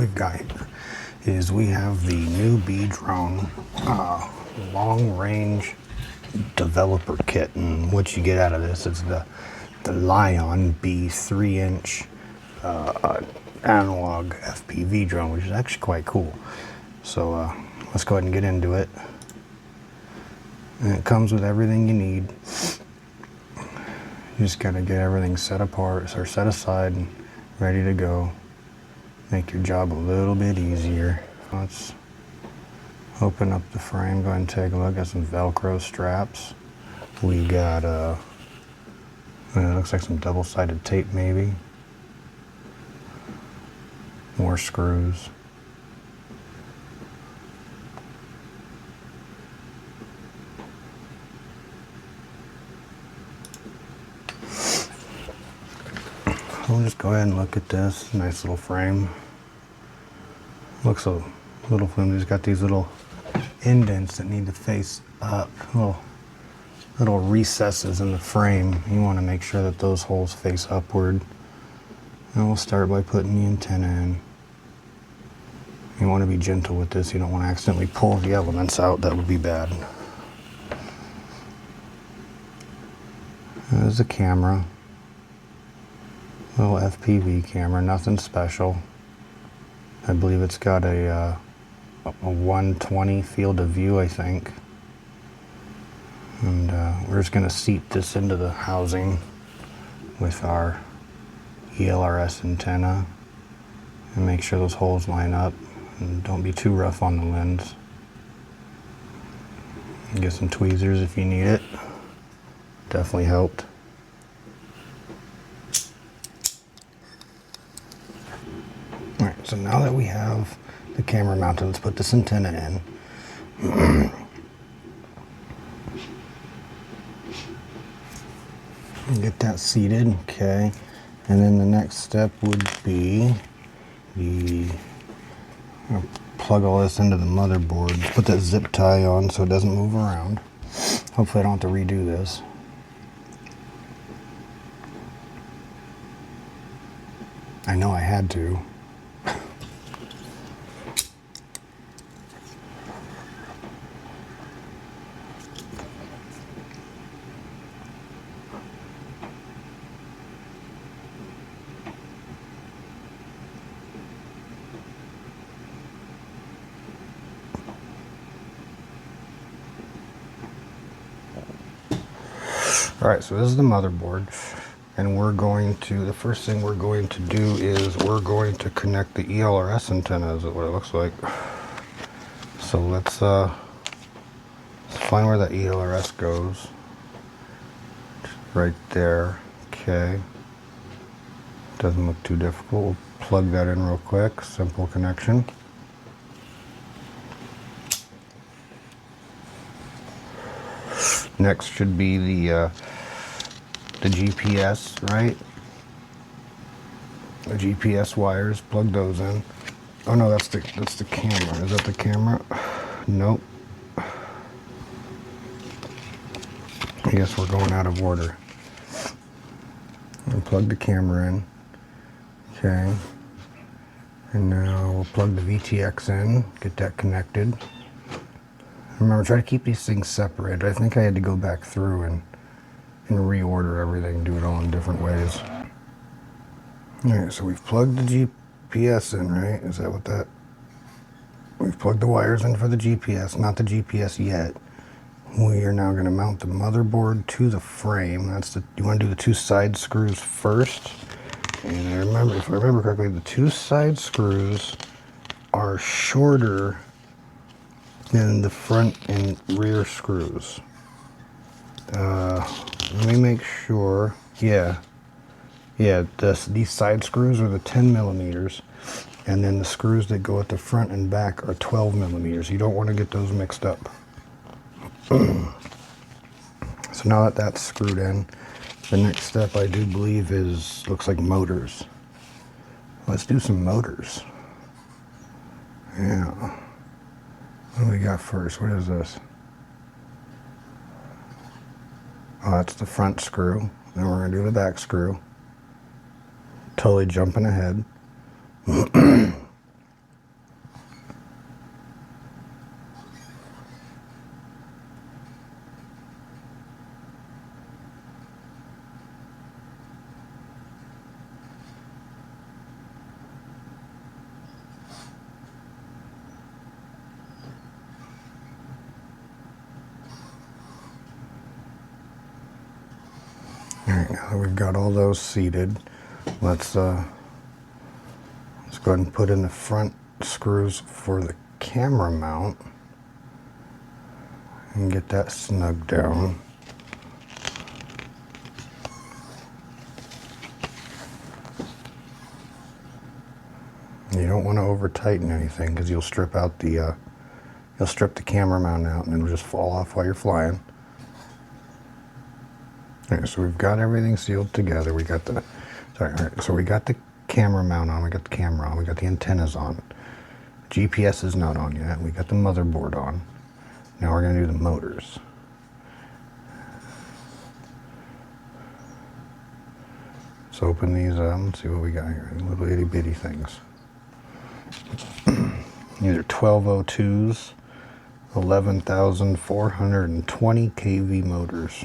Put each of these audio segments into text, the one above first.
we've got here is we have the new B drone long range developer kit, and what you get out of this is the Lion B 3-inch analog FPV drone, which is actually quite cool. So let's go ahead and get into it. And it comes with everything you need. You just gotta get everything set apart or set aside and ready to go. Make your job a little bit easier. Let's open up the frame, go ahead and take a look at some Velcro straps. We got it looks like some double-sided tape maybe. More screws. We'll just go ahead and look at this nice little frame. Looks a little flimsy. It's got these little indents that need to face up, little recesses in the frame. You want to make sure that those holes face upward. And we'll start by putting the antenna in. You want to be gentle with this. You don't want to accidentally pull the elements out. That would be bad. There's the camera. Little FPV camera, nothing special. I believe it's got a 120 field of view, I think. And we're just going to seat this into the housing with our ELRS antenna and make sure those holes line up and don't be too rough on the lens. Get some tweezers if you need it. Definitely helped. Alright, so now that we have the camera mounted, let's put this antenna in. Get that seated, okay. And then the next step would be plug all this into the motherboard. Put that zip tie on so it doesn't move around. Hopefully I don't have to redo this. I know I had to. Alright, so this is the motherboard, and the first thing we're going to do is we're going to connect the ELRS antenna, is what it looks like. So let's find where that ELRS goes. Right there, okay. Doesn't look too difficult. We'll plug that in real quick, simple connection. Next should be the GPS, right? The GPS wires, plug those in. Oh no, that's the camera. Is that the camera? Nope. I guess we're going out of order. We'll plug the camera in. Okay. And now we'll plug the VTX in, get that connected. Remember, try to keep these things separated. I think I had to go back through and reorder everything, do it all in different ways. Alright, so we've plugged the GPS in, right? Is that what that... We've plugged the wires in for the GPS, not the GPS yet. We are now going to mount the motherboard to the frame. You want to do the two side screws first. And if I remember correctly, the two side screws are shorter than the front and rear screws. Let me make sure. Yeah, these side screws are the 10 millimeters, and then the screws that go at the front and back are 12 millimeters. You don't want to get those mixed up. So now that that's screwed in, the next step I do believe looks like motors. Let's do some motors. Yeah. What do we got first? What is this? Oh, that's the front screw. Then we're going to do the back screw. Totally jumping ahead. Alright, now that we've got all those seated, let's go ahead and put in the front screws for the camera mount and get that snug down. You don't want to over tighten anything because you'll strip out the camera mount out and it'll just fall off while you're flying. Alright, so we've got everything sealed together. We got the so we got the camera mount on, we got the camera on, we got the antennas on. GPS is not on yet. We got the motherboard on. Now we're going to do the motors. Let's open these up and see what we got here. Little itty bitty things. These are 1202s, 11,420 kV motors.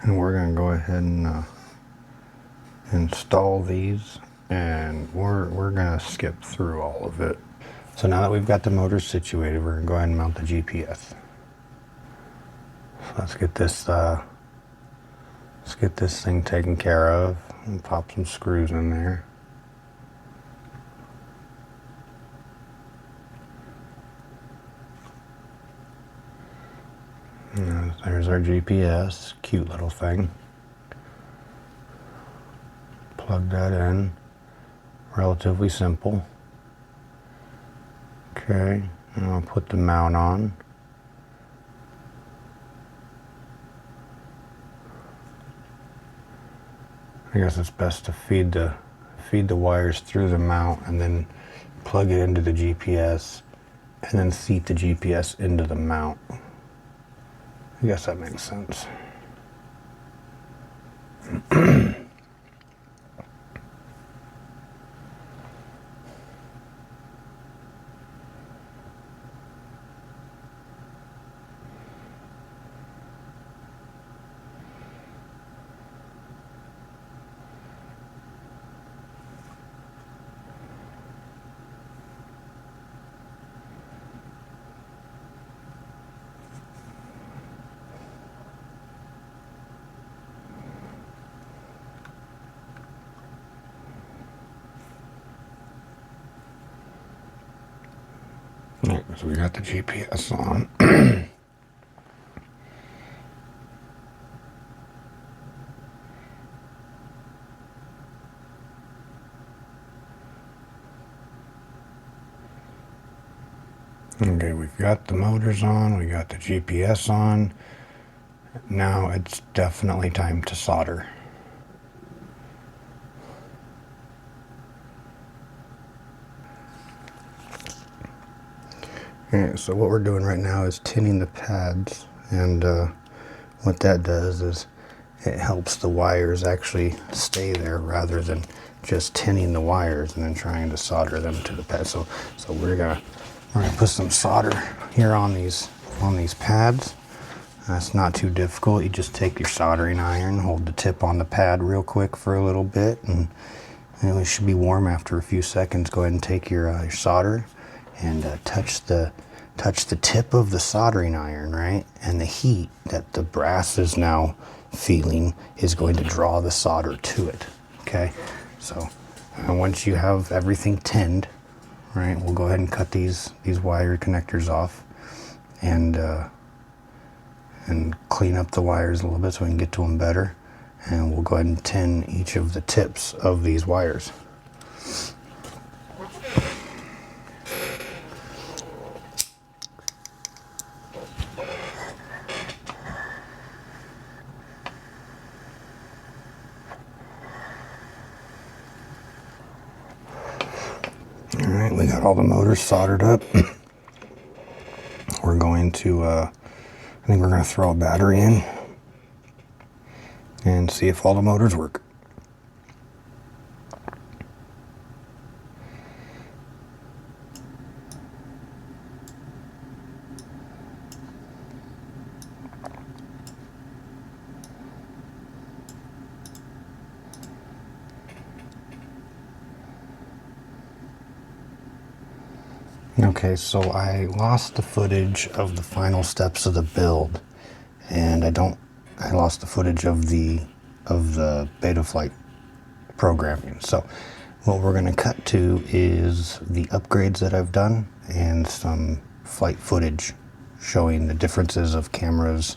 And we're going to go ahead and install these, and we're going to skip through all of it. So now that we've got the motors situated, we're going to go ahead and mount the GPS. So let's get this thing taken care of and pop some screws in there. And there's our GPS, cute little thing. Plug that in, relatively simple. Okay, and I'll put the mount on. I guess it's best to feed the wires through the mount and then plug it into the GPS and then seat the GPS into the mount. I guess that makes sense. Alright, so we got the GPS on. Okay, we've got the motors on, we got the GPS on. Now it's definitely time to solder. Okay, so what we're doing right now is tinning the pads, and what that does is it helps the wires actually stay there rather than just tinning the wires and then trying to solder them to the pad. So we're gonna put some solder here on these pads. That's not too difficult. You just take your soldering iron, hold the tip on the pad real quick for a little bit, and it should be warm after a few seconds. Go ahead and take your solder and touch the tip of the soldering iron, right? And the heat that the brass is now feeling is going to draw the solder to it. Okay, so once you have everything tinned, right, we'll go ahead and cut these wire connectors off and clean up the wires a little bit so we can get to them better. And we'll go ahead and tin each of the tips of these wires. All right, we got all the motors soldered up. We're going to, I think we're going to throw a battery in and see if all the motors work. Okay, so I lost the footage of the final steps of the build, and I lost the footage of the beta flight programming. So what we're going to cut to is the upgrades that I've done and some flight footage showing the differences of cameras.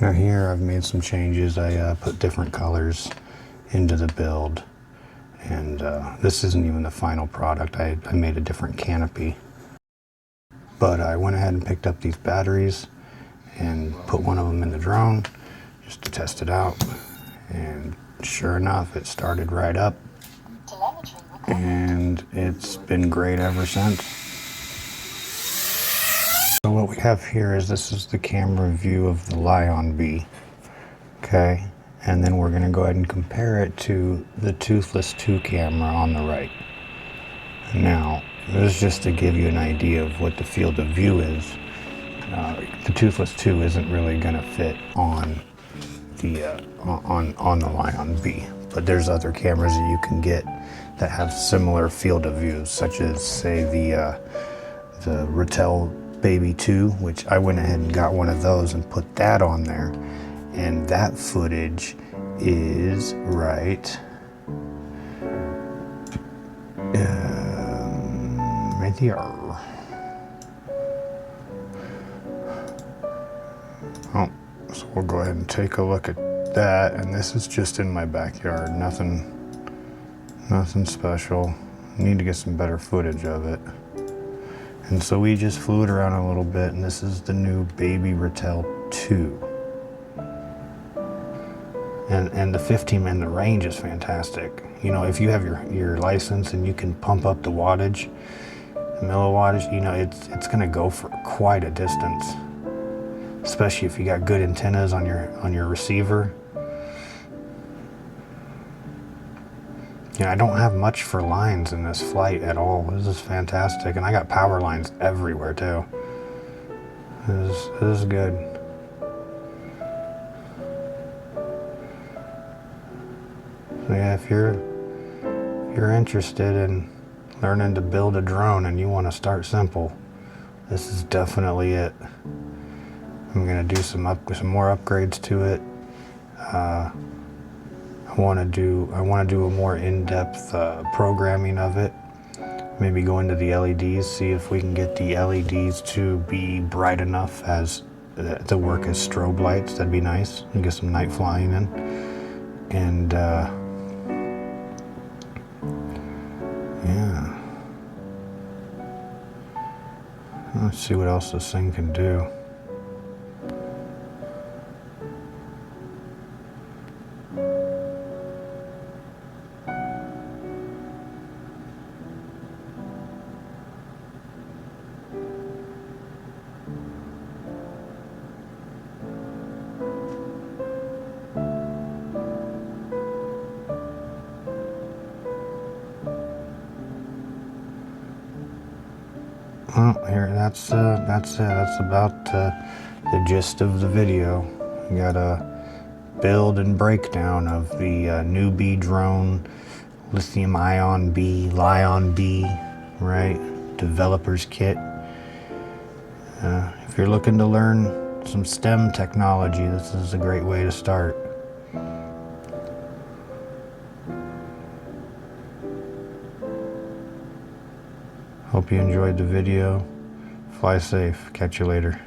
Now here I've made some changes. I put different colors into the build, and this isn't even the final product. I made a different canopy, but I went ahead and picked up these batteries and put one of them in the drone just to test it out, and sure enough, it started right up, and it's been great ever since. So what we have here is, this is the camera view of the Lion Bee, okay? And then we're gonna go ahead and compare it to the Toothless 2 camera on the right. Now, this is just to give you an idea of what the field of view is. The Toothless 2 isn't really gonna fit on the Lion Bee, but there's other cameras that you can get that have similar field of views, such as, say, the Rettel Baby 2, which I went ahead and got one of those and put that on there, and that footage is right here. Oh, so we'll go ahead and take a look at that, and this is just in my backyard. Nothing special. Need to get some better footage of it. And so we just flew it around a little bit, and this is the new Baby Rettel 2. And the 15 and the range is fantastic. You know, if you have your license and you can pump up the wattage, the milliwattage, you know, it's gonna go for quite a distance. Especially if you got good antennas on your receiver. Yeah, I don't have much for lines in this flight at all. This is fantastic, and I got power lines everywhere too. This is good. So yeah, if you're interested in learning to build a drone and you want to start simple, this is definitely it. I'm gonna do some more upgrades to it. I want to do a more in-depth programming of it. Maybe go into the LEDs, see if we can get the LEDs to be bright enough as to work as strobe lights. That'd be nice, and get some night flying in. And yeah, let's see what else this thing can do. Well, here, that's it. That's about the gist of the video. We got a build and breakdown of the new Bee drone, lithium-ion Bee, Lion Bee, right? Developer's kit. If you're looking to learn some STEM technology, this is a great way to start. Hope you enjoyed the video. Fly safe. Catch you later.